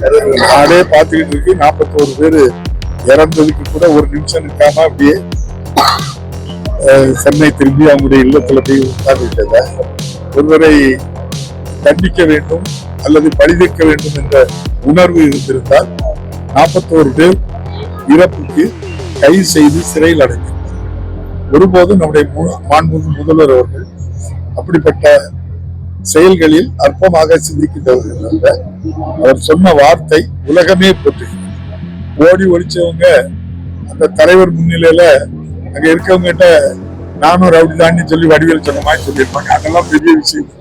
நாடே பார்த்துக்கிட்டு இருக்கு. 41 பேரு இறந்ததுக்கு கூட ஒரு நிமிஷம் நிற்காம அப்படியே சென்னை திரும்பி அவங்களுடைய இல்லத்துல போய் உட்கார்ந்துட்டத ஒருவரை தண்டிக்க வேண்டும் அல்லது பழிதீர்க்க வேண்டும் என்ற உணர்வு இருந்திருந்தால் 41 பேர் இறப்புக்கு கைது செய்து சிறையில் அடைந்தார். ஒருபோதும் நம்முடைய மாண்புமிகு முதல்வர் அவர்கள் அப்படிப்பட்ட செயல்களில் அற்பமாக சிந்திக்கின்றவர்கள் அல்ல. அவர் சொன்ன வார்த்தை உலகமே போற்றுகிறது. ஓடி ஒழிச்சவங்க அந்த தலைவர் முன்னிலையில அங்க இருக்கவங்க கிட்ட நானும் ரவுடி தாண்டி சொல்லி வடிவேல் சொன்ன மாதிரி சொல்லியிருப்பாங்க. அதெல்லாம் பெரிய விஷயம்.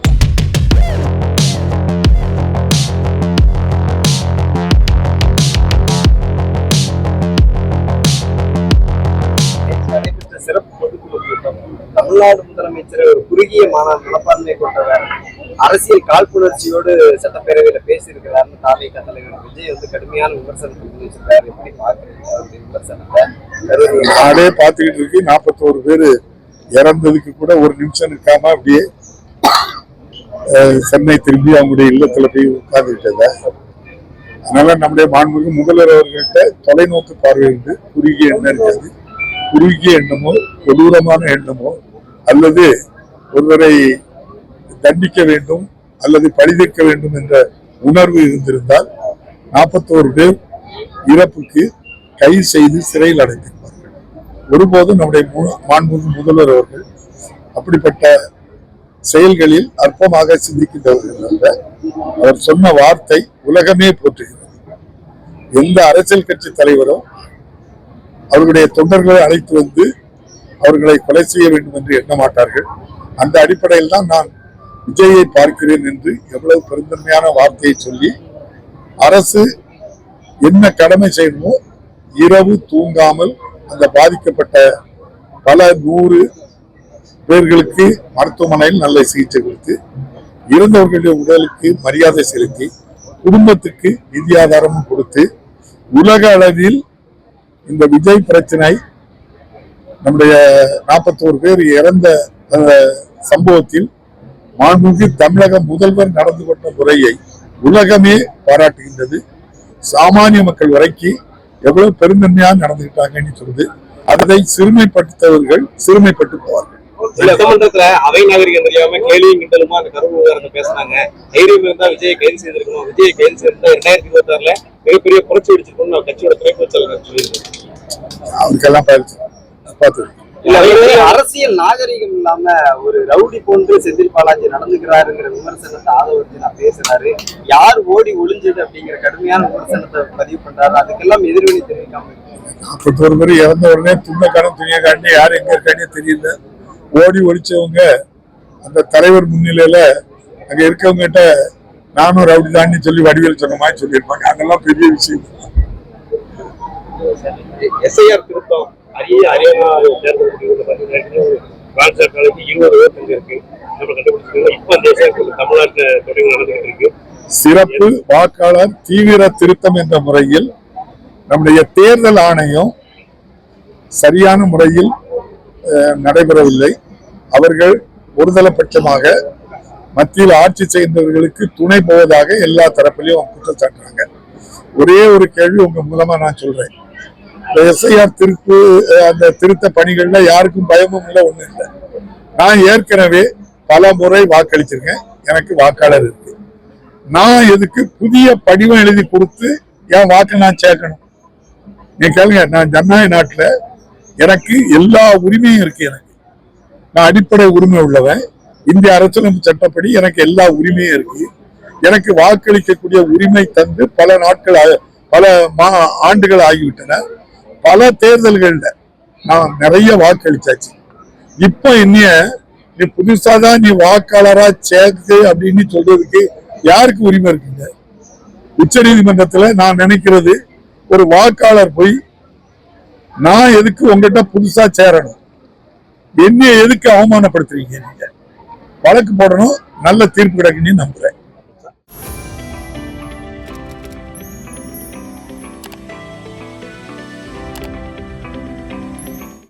தமிழ்நாடு முதலமைச்சர் ஒரு குறுகிய மனப்பான்மை கொண்டவர், அரசியல் காழ்ப்புணர்ச்சியோடு சட்டப்பேரவையில பேசியிருக்கிறாருன்னு தாவேகா தலைவர் விஜய் வந்து கடுமையான விமர்சனத்தை முன்வச்சிருக்காரு. எப்படி பாக்குறீங்க விமர்சனத்தை? நாடே பார்த்துக்கிட்டு இருக்கு. 41 பேரு இறந்ததுக்கு கூட ஒரு நிமிஷம் நிற்காம அப்படியே சென்னை திரும்பி அவங்களுடைய இல்லத்துல போய் உட்கார்ந்துட்டத. அதனால நம்முடைய மாண்புமிகு முதல்வர் அவர்கிட்ட தொலைநோக்கு பார்வை இருந்து குறுகிய எண்ணம் இருக்காது. குறுகிய எண்ணமோ கொடூரமான எண்ணமோ அல்லது ஒருவரை தண்டிக்க வேண்டும் அல்லது பழிதீர்க்க வேண்டும் என்ற உணர்வு இருந்திருந்தால் 41 பேர் இறப்புக்கு கைது செய்து சிறையில் அடைந்திருப்பார்கள். ஒருபோதும் நம்முடைய மாண்புமிகு முதல்வர் அவர்கள் அப்படிப்பட்ட செயல்களில் அற்பமாக சிந்திக்கின்றவர்கள் அல்ல. அவர் சொன்ன வார்த்தை உலகமே போற்றுகிறது. எந்த அரசியல் கட்சி தலைவரும் அவர்களுடைய தொண்டர்களை அழைத்து வந்து அவர்களை கொலை செய்ய வேண்டும் என்று எண்ண மாட்டார்கள். அந்த அடிப்படையில் தான் நான் விஜயை பார்க்கிறேன் என்று எவ்வளவு பெருந்தன்மையான வார்த்தையை சொல்லி அரசு என்ன கடமை செய்யணுமோ இரவு தூங்காமல் அந்த பாதிக்கப்பட்ட பல 100 பேர்களுக்கு மருத்துவமனையில் நல்ல சிகிச்சை கொடுத்து இறந்தவர்களுடைய உடலுக்கு மரியாதை செலுத்தி குடும்பத்துக்கு நிதி ஆதாரமும் கொடுத்து உலக அளவில் இந்த விஜய் பிரச்சனை நம்முடைய 41 பேர் இறந்த சம்பவத்தில் மாண்புமிகு தமிழக முதல்வர் நடந்து கொண்ட முறையை உலகமே பாராட்டுகின்றது. சாமானிய மக்கள் வரைக்கும் எவ்வளவு பெருந்தன்மையா நடந்துகிட்டாங்கன்னு சொல்லுது. அதை சிறுமைப்படுத்தவர்கள் சிறுமைப்பட்டு போவார்கள். சட்டமன்றத்துல அவை நாகரிகம் தெரியாம கேள்வியும் கிண்டலுமா அந்த கருவு விவகாரத்தை பேசினாங்க. தைரியம் இருந்தா விஜயை கைது செய்திருக்கணும், விஜயை கைது செய்திருந்தா 2026 மிகப்பெரிய புரட்சி அடிச்சிருக்கணும் கட்சியோட துறைமுக செயலர் சொல்லியிருக்காங்க. அவருக்கெல்லாம் பார்த்து அரசியல் நாகரிகம் இல்லாம ஒரு ரவுடி போன்று செந்தில் பாலாஜி நடந்துக்கிறாருங்கிற விமர்சனத்தை ஆதரவு பேசுறாரு. யார் ஓடி ஒளிஞ்சது அப்படிங்கிற கடுமையான விமர்சனத்தை பதிவு பண்றாரு. அதுக்கெல்லாம் எதிர்வினை தெரிவிக்காம 41 பேர் இறந்த உடனே துணியை காட்டி யார் எங்க இருக்கானே தெரியல. ஓடி ஒழிச்சவங்க அந்த தலைவர் முன்னிலையில அங்க இருக்கவங்க கிட்ட நானும் ரவுடி தாண்டி சொல்லி வடிவேல் சொன்ன மாதிரி சொல்லியிருப்பாங்க. அதெல்லாம் பெரிய விஷயம். எஸ்ஐஆர் திருத்தம் சிறப்பு வாக்காளர் தீவிர திருத்தம் என்ற முறையில் நம்முடைய தேர்தல் ஆணையம் சரியான முறையில் நடைபெறவில்லை. அவர்கள் ஒருதலைபட்சமாக மத்தியில் ஆட்சி செய்தவர்களுக்கு துணை போவதாக எல்லா தரப்பிலையும் குற்றம் சாட்டுறாங்க. ஒரே ஒரு கேள்வி உங்க மூலமா நான் சொல்றேன். எஸ்ஐஆர் அந்த திருத்த பணிகள்ல யாருக்கும் பயமும் இல்லை, ஒண்ணும் இல்லை. நான் ஏற்கனவே பல முறை வாக்களிச்சிருக்கேன். எனக்கு வாக்காளர் இருக்கு. நான் எதுக்கு புதிய படிவம் எழுதி கொடுத்து என் வாக்கு நான் சேர்க்கணும்? நீ கேளுங்க. நான் ஜனநாயக நாட்டுல எனக்கு எல்லா உரிமையும் இருக்கு. எனக்கு நான் அடிப்படை உரிமை உள்ளவன். இந்திய அரசியலமைப்பு சட்டப்படி எனக்கு எல்லா உரிமையும் இருக்கு. எனக்கு வாக்களிக்கக்கூடிய உரிமை தந்து பல ஆண்டுகள் ஆகிவிட்டன. பல தேர்தல்கள்ல நான் நிறைய வாக்களிச்சாச்சு. இப்ப நீ புதுசாதான் நீ வாக்காளரா சேர்க்கு அப்படின்னு சொல்றதுக்கு யாருக்கு உரிமை இருக்குங்க? உச்ச நீதிமன்றத்துல நான் நினைக்கிறது, ஒரு வாக்காளர் போய் நான் எதுக்கு உங்ககிட்ட புதுசா சேரணும், என்னைய எதுக்கு அவமானப்படுத்துறீங்க, நீங்க வழக்கு போடணும், நல்ல தீர்ப்பு கிடைக்குன்னு நம்புறேன்.